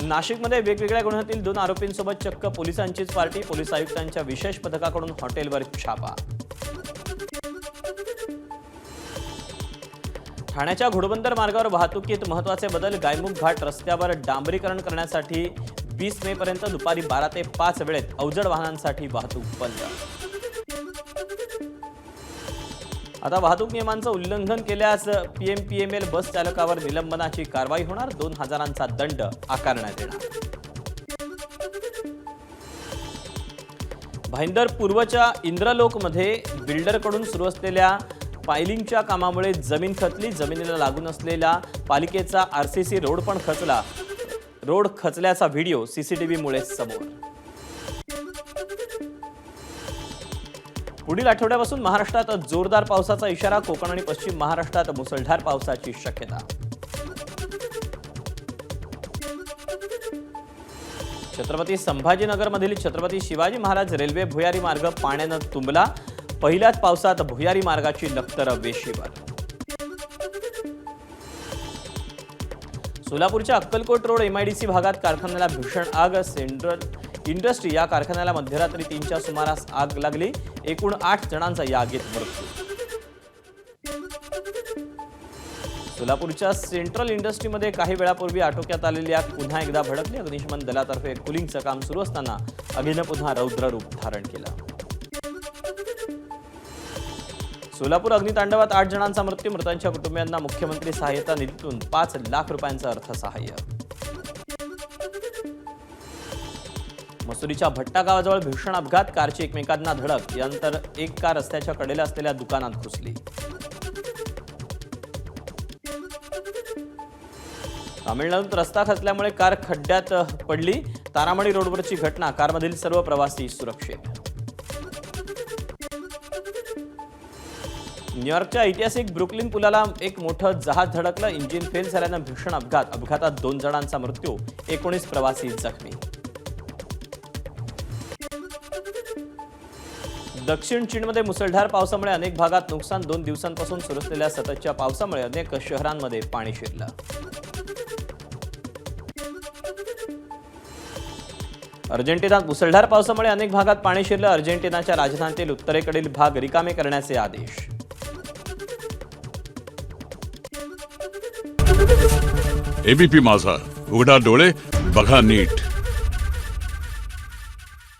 नाशिकमध्ये वेगवेगळ्या गुन्ह्यातील 2 आरोपींसोबत चक्क पोलिसांचीच पार्टी। पोलीस आयुक्तांच्या विशेष पथकाकडून हॉटेलवर छापा। ठाण्याच्या घोडबंदर मार्गावर वाहतुकीत महत्त्वाचे बदल। गायमुख घाट रस्त्यावर डांबरीकरण करण्यासाठी 20 मे पर्यंत दुपारी 12 ते 5 वेळेत अवजड वाहनांसाठी वाहतूक बंद। आता वाहतूक नियमांचं उल्लंघन केल्यास पीएमपीएमएल बस चालकावर निलंबनाची कारवाई होणार। 2000चा दंड आकारण्यात येणार। भाईंदर पूर्वच्या इंद्रलोकमध्ये बिल्डरकडून सुरू असलेल्या पायलिंगच्या कामामुळे जमीन खचली। जमिनीला लागून असलेला पालिकेचा आरसीसी रोड पण खचला। रोड खचल्याचा व्हिडिओ सीसीटीव्हीमुळे समोर। पुढील आठवड्यापासून महाराष्ट्रात जोरदार पावसाचा इशारा। कोकण आणि पश्चिम महाराष्ट्रात मुसळधार पावसाची शक्यता। छत्रपती संभाजीनगरमधील छत्रपती शिवाजी महाराज रेल्वे भुयारी मार्ग पाण्याने तुंबला। पहिल्याच पावसात भुयारी मार्गाची लखतर वेशीवर। सोलापूरच्या अक्कलकोट रोड एमआयडीसी भागात कारखान्याला भीषण आग। सेंट्रल इंडस्ट्री या कारखान्याला मध्यरात्री 3च्या सुमारास आग लागली। एकूण 8 जणांचा या आगीत मृत्यू। सोलापूरच्या सेंट्रल इंडस्ट्रीमध्ये काही वेळापूर्वी आटोक्यात आलेली आग पुन्हा एकदा भडकली। अग्निशमन दलातर्फे कुलिंगचं काम सुरू असताना आगीनं पुन्हा रौद्र रूप धारण केलं। सोलापूर अग्नितांडवात 8 जणांचा मृत्यू। मृतांच्या कुटुंबियांना मुख्यमंत्री सहाय्यता निधीतून 5 लाख रुपयांचं अर्थसहाय्य। मसुरीच्या भट्टा गावाजवळ भीषण अपघात। कारची एकमेकांना धडक। यानंतर एक कार रस्त्याच्या कडेला असलेल्या दुकानात घुसली। तामिळनाडूत रस्ता खचल्यामुळे कार खड्ड्यात पडली। तारामणी रोडवरची घटना। कारमधील सर्व प्रवासी सुरक्षित। न्यूयॉर्कच्या ऐतिहासिक ब्रुकलिन पुलाला एक मोठं जहाज धडकलं। इंजिन फेल झाल्यानं भीषण अपघात। अपघातात 2 जणांचा मृत्यू। 19 प्रवासी जखमी। दक्षिण चीनमध्ये मुसळधार पावसामुळे अनेक भागात नुकसान। 2 दिवसांपासून सुरू असलेल्या सततच्या पावसामुळे अनेक शहरांमध्ये पाणी शिरलं। अर्जेंटिनात मुसळधार पावसामुळे अनेक भागात पाणी शिरलं। अर्जेंटिनाच्या राजधानीतील उत्तरेकडील भाग रिकामे करण्याचे आदेश। एबीपी माझा, उघडा डोळे बघा नीट।